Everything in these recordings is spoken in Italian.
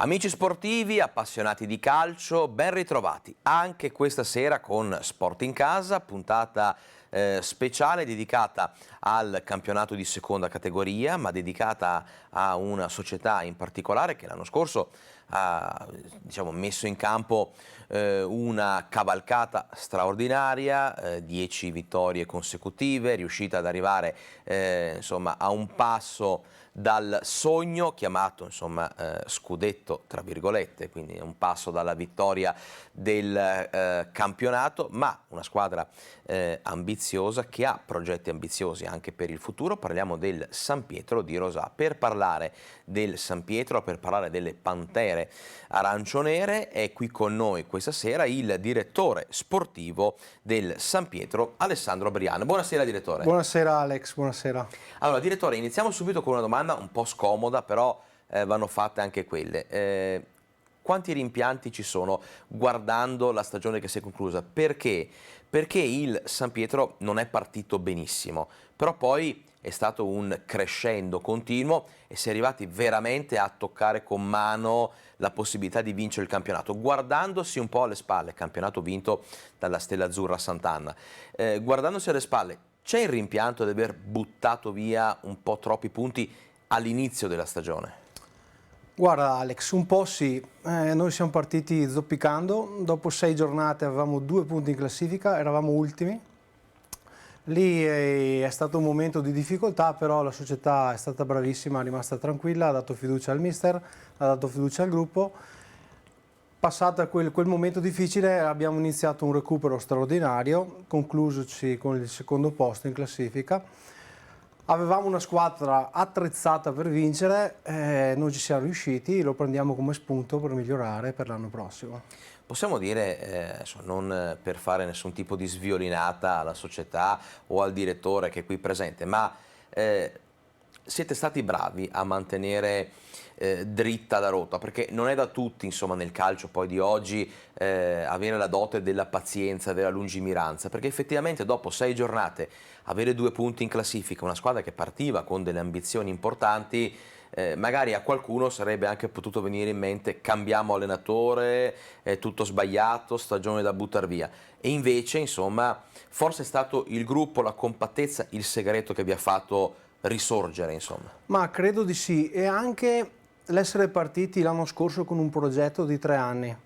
Amici sportivi, appassionati di calcio, ben ritrovati anche questa sera con Sport in Casa, puntata speciale dedicata al campionato di seconda categoria, ma dedicata a una società in particolare che l'anno scorso ha messo in campo una cavalcata straordinaria, 10 vittorie consecutive, riuscita ad arrivare a un passo dal sogno chiamato scudetto tra virgolette, quindi un passo dalla vittoria del campionato, ma una squadra ambiziosa che ha progetti ambiziosi anche per il futuro. Parliamo del San Pietro di Rosà. Per parlare del San Pietro, per parlare delle Pantere arancionere, è qui con noi questa sera il direttore sportivo del San Pietro, Alessandro Briano. Buonasera direttore. Buonasera Alex, buonasera. Allora direttore, iniziamo subito con una domanda un po' scomoda, però vanno fatte anche quelle. Quanti rimpianti ci sono guardando la stagione che si è conclusa? Perché? Perché il San Pietro non è partito benissimo, però poi è stato un crescendo continuo e si è arrivati veramente a toccare con mano la possibilità di vincere il campionato, guardandosi un po' alle spalle, campionato vinto dalla Stella Azzurra Sant'Anna, guardandosi alle spalle, c'è il rimpianto di aver buttato via un po' troppi punti all'inizio della stagione? Guarda Alex, un po' sì, noi siamo partiti zoppicando, dopo 6 giornate avevamo 2 punti in classifica, eravamo ultimi, lì è stato un momento di difficoltà, però la società è stata bravissima, è rimasta tranquilla, ha dato fiducia al mister, ha dato fiducia al gruppo. Passata quel momento difficile abbiamo iniziato un recupero straordinario, conclusoci con il secondo posto in classifica. Avevamo una squadra attrezzata per vincere, non ci siamo riusciti, lo prendiamo come spunto per migliorare per l'anno prossimo. Possiamo dire, non per fare nessun tipo di sviolinata alla società o al direttore che è qui presente, ma siete stati bravi a mantenere dritta la rotta, perché non è da tutti, insomma, nel calcio poi di oggi avere la dote della pazienza, della lungimiranza, perché effettivamente dopo 6 giornate avere 2 punti in classifica, una squadra che partiva con delle ambizioni importanti, magari a qualcuno sarebbe anche potuto venire in mente: cambiamo allenatore, è tutto sbagliato, stagione da buttare via. E invece, insomma, forse è stato il gruppo, la compattezza, il segreto che vi ha fatto risorgere, insomma. Ma credo di sì, e anche l'essere partiti l'anno scorso con un progetto di 3 anni.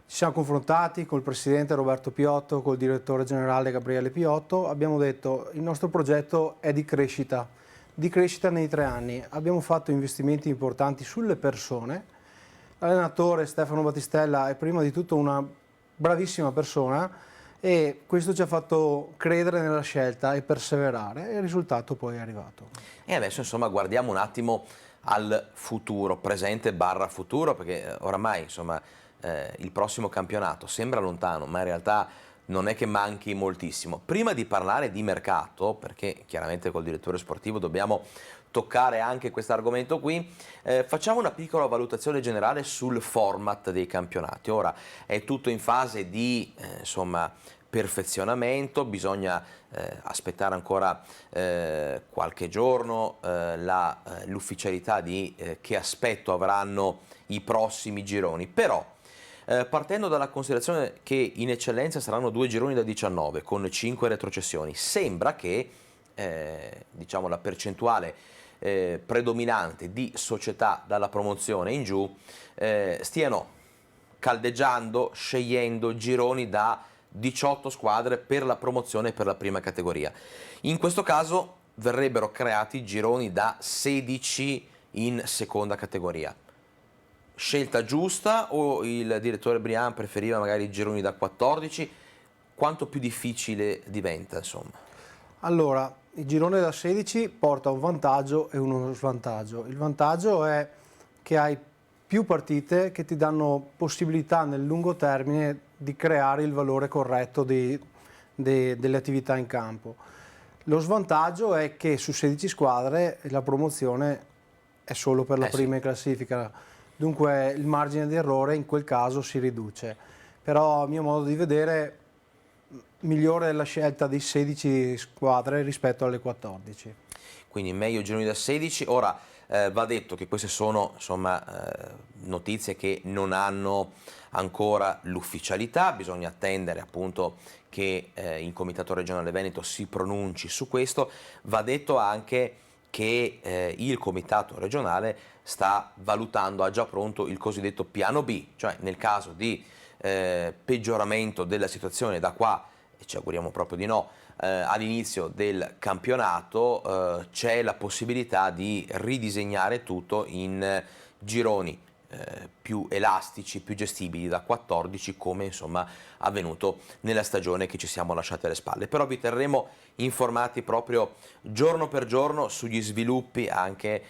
Ci siamo confrontati col presidente Roberto Piotto, col direttore generale Gabriele Piotto, abbiamo detto: il nostro progetto è di crescita nei 3 anni. Abbiamo fatto investimenti importanti sulle persone. L'allenatore Stefano Battistella è prima di tutto una bravissima persona e questo ci ha fatto credere nella scelta e perseverare, e il risultato poi è arrivato. E adesso, insomma, guardiamo un attimo al futuro, presente barra futuro, perché oramai, insomma, il prossimo campionato sembra lontano, ma in realtà non è che manchi moltissimo. Prima di parlare di mercato, perché chiaramente col direttore sportivo dobbiamo toccare anche questo argomento qui, facciamo una piccola valutazione generale sul format dei campionati. Ora è tutto in fase di perfezionamento, bisogna aspettare ancora qualche giorno l'ufficialità di che aspetto avranno i prossimi gironi, però partendo dalla considerazione che in eccellenza saranno 2 gironi da 19 con 5 retrocessioni, sembra che la percentuale predominante di società dalla promozione in giù stiano caldeggiando, scegliendo gironi da 18 squadre per la promozione per la prima categoria. In questo caso verrebbero creati gironi da 16 in seconda categoria. Scelta giusta o il direttore Brian preferiva magari gironi da 14? Quanto più difficile diventa, insomma? Allora, il girone da 16 porta un vantaggio e uno svantaggio. Il vantaggio è che hai più partite che ti danno possibilità nel lungo termine di creare il valore corretto delle attività in campo. Lo svantaggio è che su 16 squadre la promozione è solo per la prima in classifica, dunque il margine di errore in quel caso si riduce. Però a mio modo di vedere migliore è la scelta di 16 squadre rispetto alle 14. Quindi meglio gironi da 16. Ora Va detto che queste sono insomma, notizie che non hanno ancora l'ufficialità, bisogna attendere appunto che il Comitato regionale Veneto si pronunci su questo. Va detto anche che il Comitato regionale sta valutando, ha già pronto il cosiddetto piano B, cioè nel caso di peggioramento della situazione da qua, e ci auguriamo proprio di no, all'inizio del campionato c'è la possibilità di ridisegnare tutto in gironi più elastici, più gestibili da 14, come insomma avvenuto nella stagione che ci siamo lasciati alle spalle. Però vi terremo informati proprio giorno per giorno sugli sviluppi anche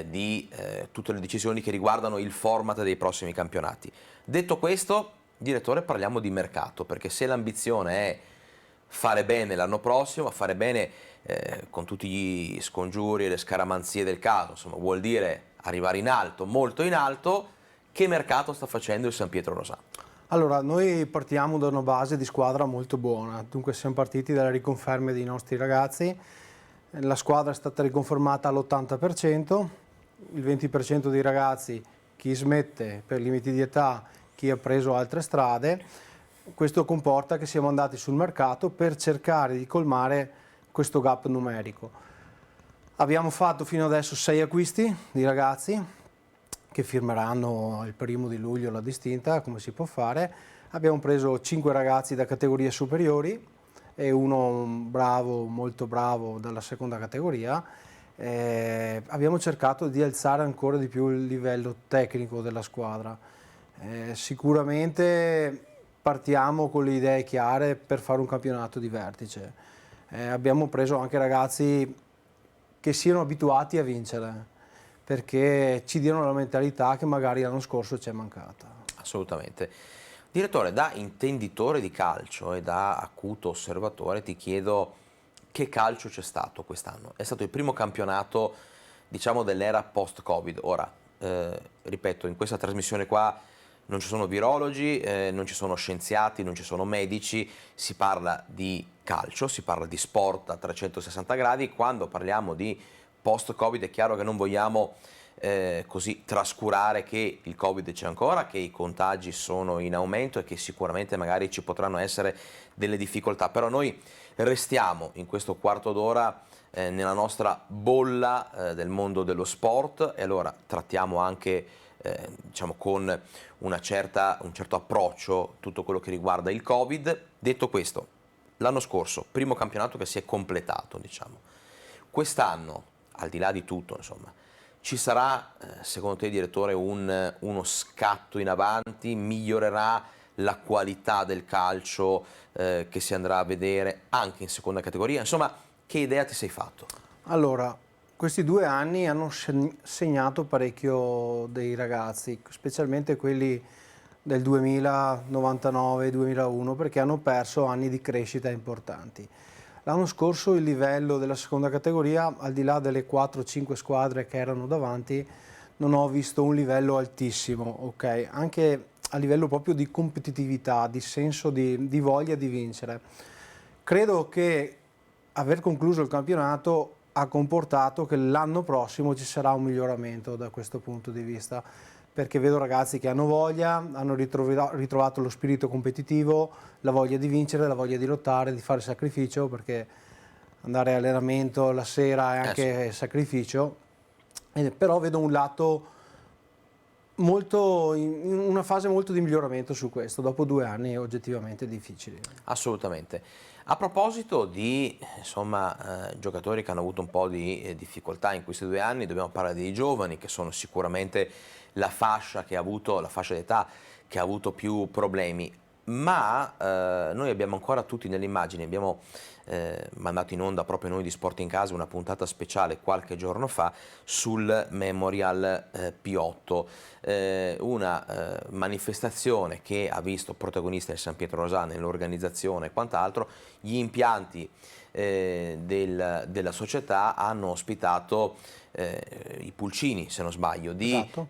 di tutte le decisioni che riguardano il format dei prossimi campionati. Detto questo, direttore, parliamo di mercato, perché se l'ambizione è fare bene l'anno prossimo, fare bene con tutti gli scongiuri e le scaramanzie del caso, insomma vuol dire arrivare in alto, molto in alto. Che mercato sta facendo il San Pietro Rosà? Allora, noi partiamo da una base di squadra molto buona, dunque siamo partiti dalle riconferme dei nostri ragazzi, la squadra è stata riconfermata all'80%, il 20% dei ragazzi, chi smette per limiti di età, chi ha preso altre strade. Questo comporta che siamo andati sul mercato per cercare di colmare questo gap numerico. Abbiamo fatto fino adesso 6 acquisti di ragazzi che firmeranno il 1° la distinta, come si può fare. Abbiamo preso 5 ragazzi da categorie superiori e uno bravo, molto bravo dalla seconda categoria. Abbiamo cercato di alzare ancora di più il livello tecnico della squadra. Sicuramente partiamo con le idee chiare per fare un campionato di vertice. Abbiamo preso anche ragazzi che siano abituati a vincere, perché ci diano la mentalità che magari l'anno scorso ci è mancata. Assolutamente. Direttore, da intenditore di calcio e da acuto osservatore ti chiedo che calcio c'è stato quest'anno. È stato il primo campionato, diciamo, dell'era post-Covid. Ora, ripeto, in questa trasmissione qua non ci sono virologi, non ci sono scienziati, non ci sono medici, si parla di calcio, si parla di sport a 360 gradi. Quando parliamo di post-Covid è chiaro che non vogliamo così trascurare che il Covid c'è ancora, che i contagi sono in aumento e che sicuramente magari ci potranno essere delle difficoltà, però noi restiamo in questo quarto d'ora nella nostra bolla del mondo dello sport e allora trattiamo anche diciamo con un certo approccio tutto quello che riguarda il Covid. Detto questo, l'anno scorso, primo campionato che si è completato, diciamo. Quest'anno, al di là di tutto, insomma, ci sarà, secondo te, direttore, uno scatto in avanti? Migliorerà la qualità del calcio che si andrà a vedere anche in seconda categoria? Insomma, che idea ti sei fatto? Allora, questi 2 anni hanno segnato parecchio dei ragazzi, specialmente quelli del 2000, 99, 2001, perché hanno perso anni di crescita importanti. L'anno scorso il livello della seconda categoria, al di là delle 4-5 squadre che erano davanti, non ho visto un livello altissimo, ok? Anche a livello proprio di competitività, di senso di voglia di vincere. Credo che aver concluso il campionato ha comportato che l'anno prossimo ci sarà un miglioramento da questo punto di vista, perché vedo ragazzi che hanno voglia, hanno ritrovato lo spirito competitivo, la voglia di vincere, la voglia di lottare, di fare sacrificio, perché andare allenamento la sera è anche sacrificio, però vedo un lato molto, in una fase molto di miglioramento su questo, dopo 2 anni oggettivamente difficili. Assolutamente. A proposito di insomma, giocatori che hanno avuto un po' di difficoltà in questi 2 anni, dobbiamo parlare dei giovani, che sono sicuramente la fascia d'età che ha avuto più problemi, ma noi abbiamo ancora tutti nelle immagini, abbiamo mandato in onda proprio noi di Sport in Casa una puntata speciale qualche giorno fa sul Memorial P8, una manifestazione che ha visto protagonista il San Pietro Rosà nell'organizzazione e quant'altro. Gli impianti della società hanno ospitato i pulcini, se non sbaglio, di Esatto.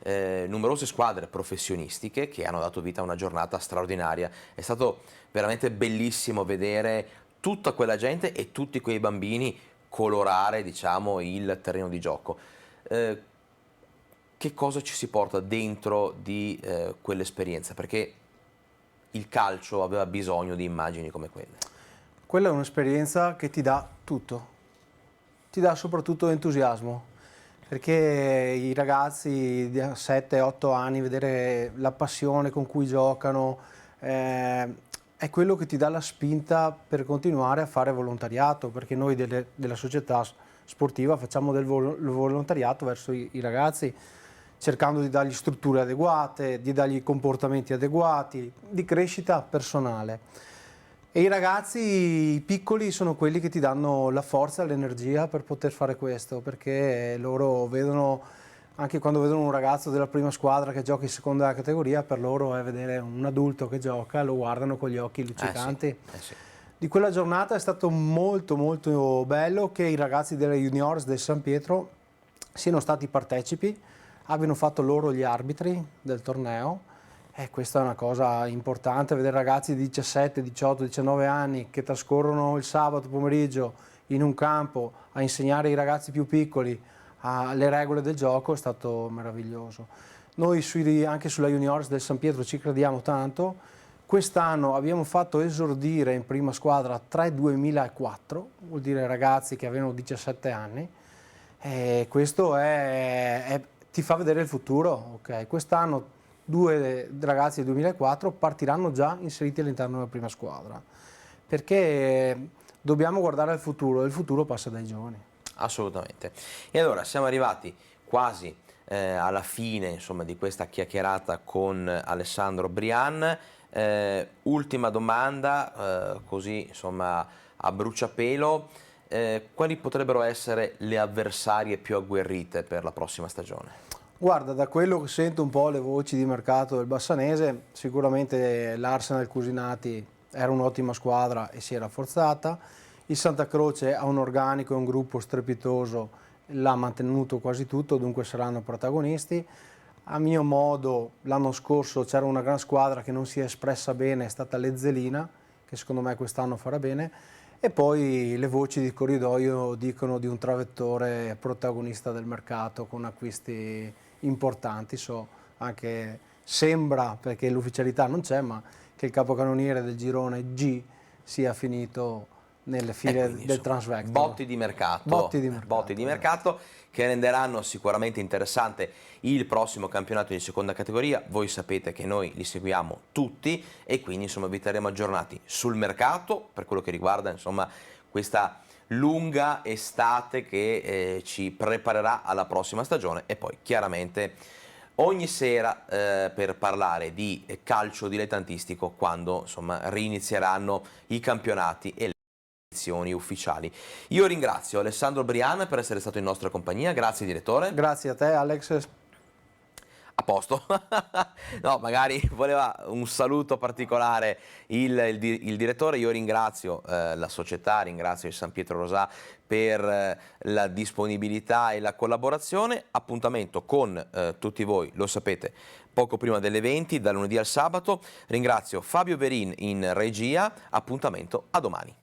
numerose squadre professionistiche che hanno dato vita a una giornata straordinaria. È stato veramente bellissimo vedere tutta quella gente e tutti quei bambini colorare, diciamo, il terreno di gioco. che cosa ci si porta dentro di quell'esperienza? Perché il calcio aveva bisogno di immagini come quelle. Quella è un'esperienza che ti dà tutto, ti dà soprattutto entusiasmo, perché i ragazzi di 7-8 anni, vedere la passione con cui giocano, è quello che ti dà la spinta per continuare a fare volontariato, perché noi della società sportiva facciamo del volontariato verso i ragazzi, cercando di dargli strutture adeguate, di dargli comportamenti adeguati, di crescita personale. E i ragazzi piccoli sono quelli che ti danno la forza e l'energia per poter fare questo, perché loro vedono, anche quando vedono un ragazzo della prima squadra che gioca in seconda categoria, per loro è vedere un adulto che gioca, lo guardano con gli occhi luccicanti. Sì. Di quella giornata è stato molto molto bello che i ragazzi delle juniors del San Pietro siano stati partecipi, abbiano fatto loro gli arbitri del torneo. E questa è una cosa importante, vedere ragazzi di 17, 18, 19 anni che trascorrono il sabato pomeriggio in un campo a insegnare ai ragazzi più piccoli le regole del gioco, è stato meraviglioso. Noi anche sulla juniors del San Pietro ci crediamo tanto. Quest'anno abbiamo fatto esordire in prima squadra 3 2004, vuol dire ragazzi che avevano 17 anni, e questo ti fa vedere il futuro. Okay? Quest'anno 2 ragazzi del 2004 partiranno già inseriti all'interno della prima squadra, perché dobbiamo guardare al futuro, e il futuro passa dai giovani. Assolutamente. E allora siamo arrivati quasi alla fine, insomma, di questa chiacchierata con Alessandro Brian. Ultima domanda, così insomma a bruciapelo, quali potrebbero essere le avversarie più agguerrite per la prossima stagione? Guarda, da quello che sento un po' le voci di mercato del Bassanese, sicuramente l'Arsenal Cusinati era un'ottima squadra e si è rafforzata, il Santa Croce ha un organico e un gruppo strepitoso, l'ha mantenuto quasi tutto, dunque saranno protagonisti. A mio modo, l'anno scorso c'era una gran squadra che non si è espressa bene, è stata l'Ezzelina, che secondo me quest'anno farà bene, e poi le voci di corridoio dicono di un travettore protagonista del mercato con acquisti importanti. Anche sembra, perché l'ufficialità non c'è, ma che il capocannoniere del girone G sia finito nelle file quindi, del insomma, Transvector. Botti di mercato che renderanno sicuramente interessante il prossimo campionato di seconda categoria. Voi sapete che noi li seguiamo tutti e quindi insomma vi terremo aggiornati sul mercato per quello che riguarda insomma questa lunga estate che ci preparerà alla prossima stagione, e poi chiaramente ogni sera per parlare di calcio dilettantistico quando insomma rinizieranno i campionati e le edizioni ufficiali. Io ringrazio Alessandro Brian per essere stato in nostra compagnia. Grazie direttore. Grazie a te Alex. A posto. No, magari voleva un saluto particolare il direttore. Io ringrazio la società, ringrazio il San Pietro Rosà per la disponibilità e la collaborazione. Appuntamento con tutti voi, lo sapete, poco prima delle 20, dal lunedì al sabato. Ringrazio Fabio Verin in regia. Appuntamento a domani.